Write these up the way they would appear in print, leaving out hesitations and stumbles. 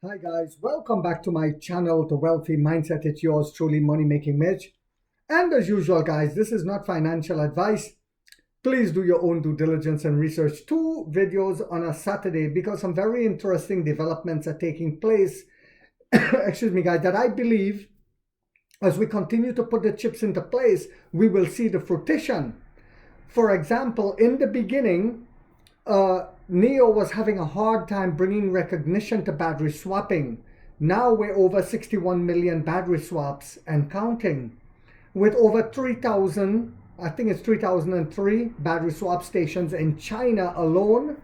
Hi guys, welcome back to my channel, The Wealthy Mindset. It's yours truly, Money Making Mitch. And as usual, guys, this is not financial advice. Please do your own due diligence and research. Two videos on a Saturday because some very interesting developments are taking place. Excuse me, guys, that I believe as we continue to put the chips into place, we will see the fruition. For example, in the beginning, NEO was having a hard time bringing recognition to battery swapping. Now we're over 61 million battery swaps and counting, with over 3,000, I think it's 3,003 battery swap stations in China alone.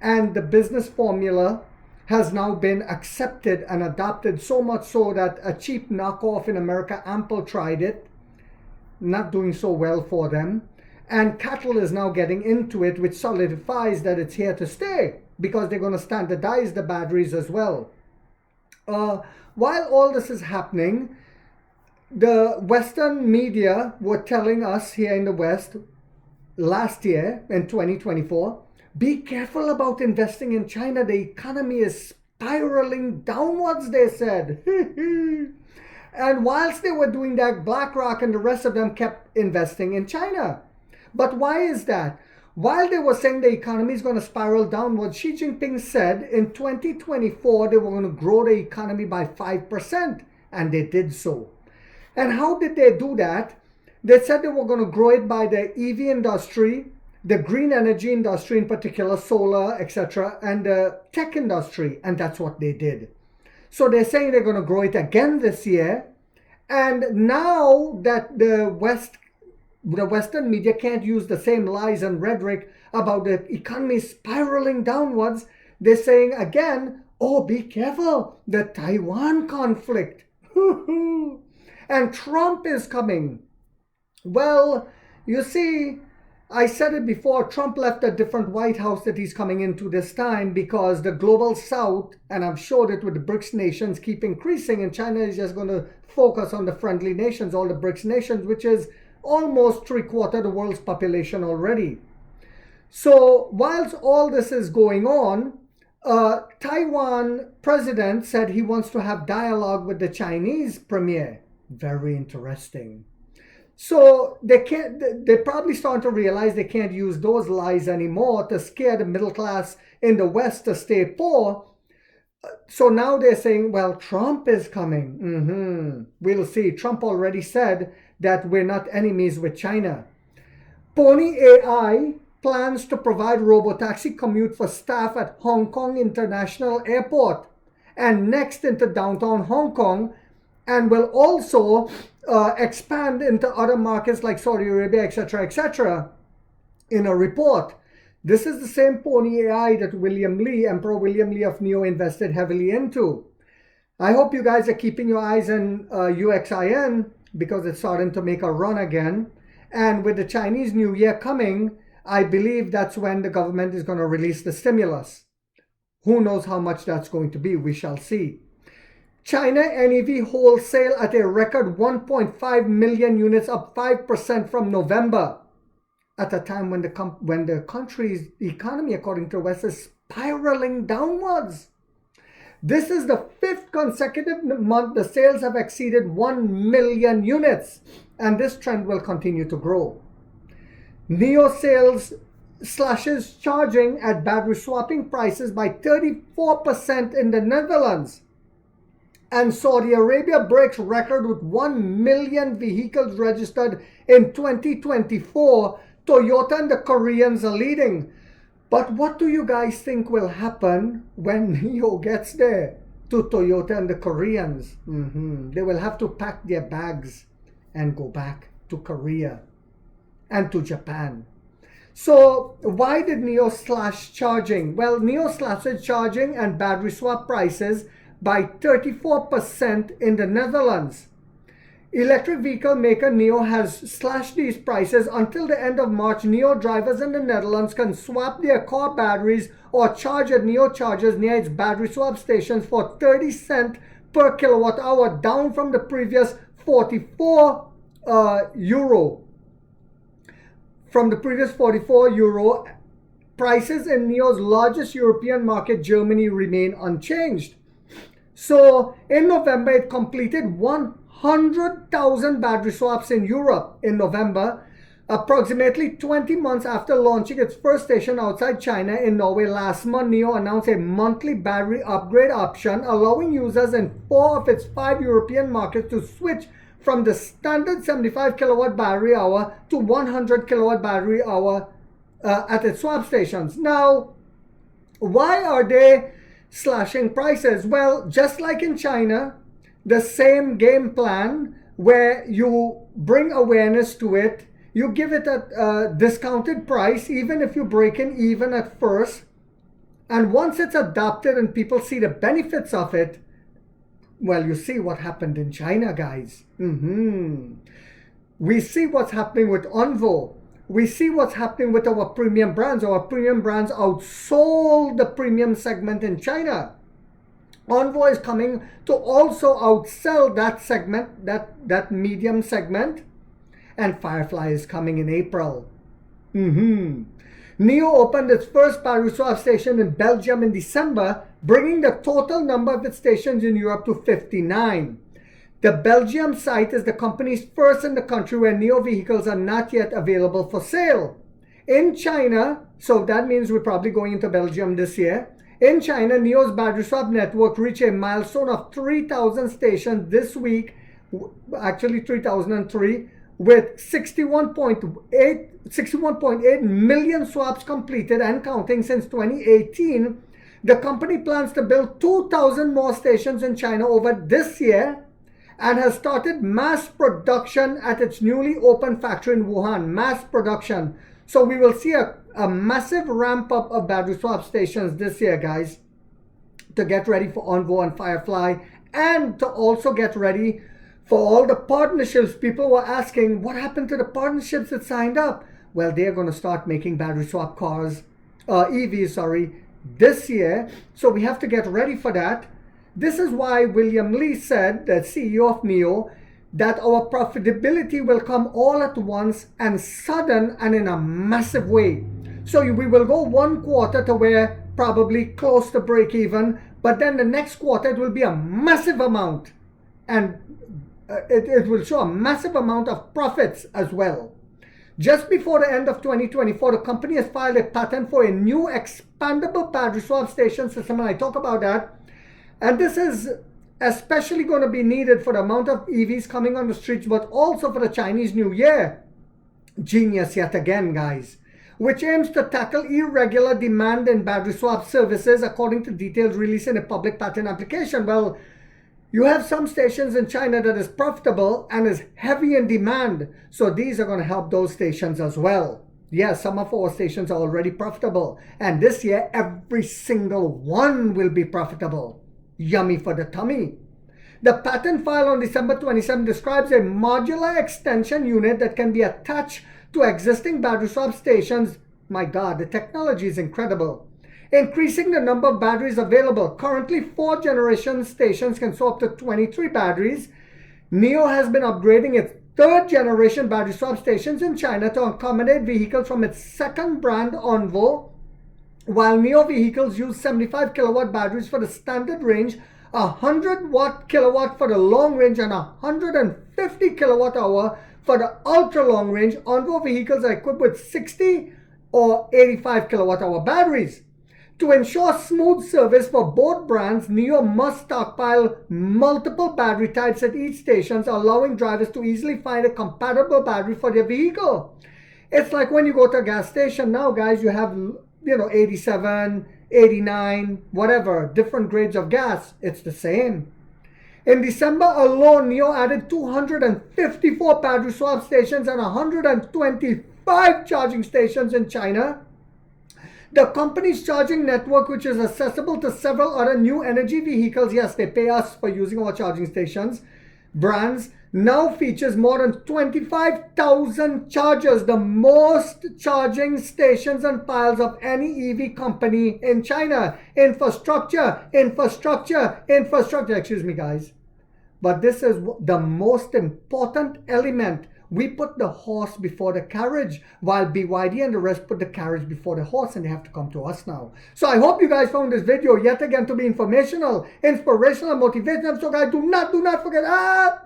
And the business formula has now been accepted and adopted, so much so that a cheap knockoff in America, Ample, tried it, not doing so well for them. And cattle is now getting into it, which solidifies that it's here to stay because they're going to standardize the batteries as well. While all this is happening, the Western media were telling us here in the West last year in 2024, be careful about investing in China. The economy is spiraling downwards, they said. And whilst they were doing that, BlackRock and the rest of them kept investing in China. But why is that? While they were saying the economy is going to spiral downward, Xi Jinping said in 2024 they were going to grow the economy by 5%, and they did so. And how did they do that? They said they were going to grow it by the EV industry, the green energy industry in particular, solar, etc., and the tech industry, and that's what they did. So they're saying they're going to grow it again this year, and now that the Western media can't use the same lies and rhetoric about the economy spiraling downwards, they're saying again, oh, be careful, the Taiwan conflict. And Trump is coming. Well, you see, I said it before, Trump left a different White House that he's coming into this time because the global South, and I've showed it with the BRICS nations, keep increasing, and China is just going to focus on the friendly nations, all the BRICS nations, which is almost 3/4 of the world's population already. So whilst all this is going on, Taiwan president said he wants to have dialogue with the Chinese premier. Very interesting. So they probably starting to realize they can't use those lies anymore to scare the middle class in the West to stay poor. So now they're saying, well, Trump is coming. We'll see. Trump already said that we're not enemies with China. Pony AI plans to provide robotaxi commute for staff at Hong Kong International Airport and next into downtown Hong Kong, and will also expand into other markets like Saudi Arabia, etc., etc., in a report. This is the same Pony AI that Emperor William Lee of NEO invested heavily into. I hope you guys are keeping your eyes on UXIN because it's starting to make a run again. And with the Chinese New Year coming, I believe that's when the government is going to release the stimulus. Who knows how much that's going to be? We shall see. China NEV wholesale at a record 1.5 million units, up 5% from November, at a time when the country's economy, according to the West, is spiraling downwards. This is the 5th consecutive month the sales have exceeded 1 million units, and this trend will continue to grow. NEO sales slashes charging at battery swapping prices by 34% in the Netherlands. And Saudi Arabia breaks record with 1 million vehicles registered in 2024. Toyota and the Koreans are leading. But what do you guys think will happen when NEO gets there to Toyota and the Koreans? They will have to pack their bags and go back to Korea and to Japan. So why did NEO slash charging? Well, NEO slashed charging and battery swap prices by 34% in the Netherlands. Electric vehicle maker NEO has slashed these prices. Until the end of March, NEO drivers in the Netherlands can swap their car batteries or charge at NEO chargers near its battery swap stations for 30 cents per kilowatt hour, down from the previous 44 euro. From the previous 44 euro, prices in NEO's largest European market, Germany, remain unchanged. So in November, it completed 100,000 battery swaps in Europe in November, approximately 20 months after launching its first station outside China in Norway last month. NIO announced a monthly battery upgrade option, allowing users in 4 of its 5 European markets to switch from the standard 75 kilowatt battery hour to 100 kilowatt battery hour at its swap stations. Now, why are they slashing prices? Well, just like in China, the same game plan where you bring awareness to it, you give it a discounted price, even if you break even at first. And once it's adopted and people see the benefits of it, well, you see what happened in China, guys. We see what's happening with Onvo. We see what's happening with our premium brands. Our premium brands outsold the premium segment in China. Onvo is coming to also outsell that segment, that medium segment. And Firefly is coming in April. NIO opened its first battery swap station in Belgium in December, bringing the total number of its stations in Europe to 59. The Belgium site is the company's first in the country where NIO vehicles are not yet available for sale. In China, so that means we're probably going into Belgium this year. In China, NIO's battery swap network reached a milestone of 3,000 stations this week, actually 3,003, with 61.8 million swaps completed and counting since 2018. The company plans to build 2,000 more stations in China over this year and has started mass production at its newly opened factory in Wuhan. Mass production. So we will see a massive ramp up of battery swap stations this year, guys, to get ready for Onvo and Firefly, and to also get ready for all the partnerships. People were asking, what happened to the partnerships that signed up? Well, they're going to start making battery swap cars, EVs, this year. So we have to get ready for that. This is why William Li said, the CEO of NIO, that our profitability will come all at once and sudden and in a massive way. So we will go one quarter to where probably close to break even, but then the next quarter it will be a massive amount. And it will show a massive amount of profits as well. Just before the end of 2024, the company has filed a patent for a new expandable battery swap station system, and I talk about that. And this is especially going to be needed for the amount of EVs coming on the streets, but also for the Chinese New Year. Genius yet again, guys. Which aims to tackle irregular demand in battery swap services, according to details released in a public patent application. Well, you have some stations in China that is profitable and is heavy in demand. So these are going to help those stations as well. Yes, some of our stations are already profitable. And this year, every single one will be profitable. Yummy for the tummy. The patent filed on December 27 describes a modular extension unit that can be attached to existing battery swap stations. My God, the technology is incredible. Increasing the number of batteries available. Currently, 4 generation stations can swap to 23 batteries. NIO has been upgrading its 3rd generation battery swap stations in China to accommodate vehicles from its second brand, Onvo. While NIO vehicles use 75 kilowatt batteries for the standard range, 100 kilowatt for the long range, and 150 kilowatt hour for the ultra long range, Onvo vehicles are equipped with 60 or 85 kilowatt hour batteries. To ensure smooth service for both brands, NIO must stockpile multiple battery types at each station, allowing drivers to easily find a compatible battery for their vehicle. It's like when you go to a gas station now, guys, you have, 87, 89, whatever, different grades of gas. It's the same. In December alone, NIO added 254 battery swap stations and 125 charging stations in China. The company's charging network, which is accessible to several other new energy vehicles, yes, they pay us for using our charging stations, brands, now features more than 25,000 chargers, the most charging stations and piles of any EV company in China. Infrastructure, excuse me, guys. But this is the most important element. we put the horse before the carriage, while BYD and the rest put the carriage before the horse, and they have to come to us now. So I hope you guys found this video yet again to be informational, inspirational, motivational. So guys, do not forget,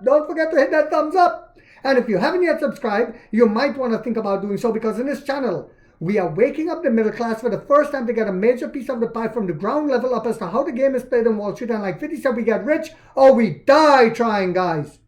don't forget to hit that thumbs up. And if you haven't yet subscribed, you might want to think about doing so, because in this channel, we are waking up the middle class for the first time to get a major piece of the pie from the ground level up as to how the game is played on Wall Street. And like 50 said, we get rich or we die trying, guys.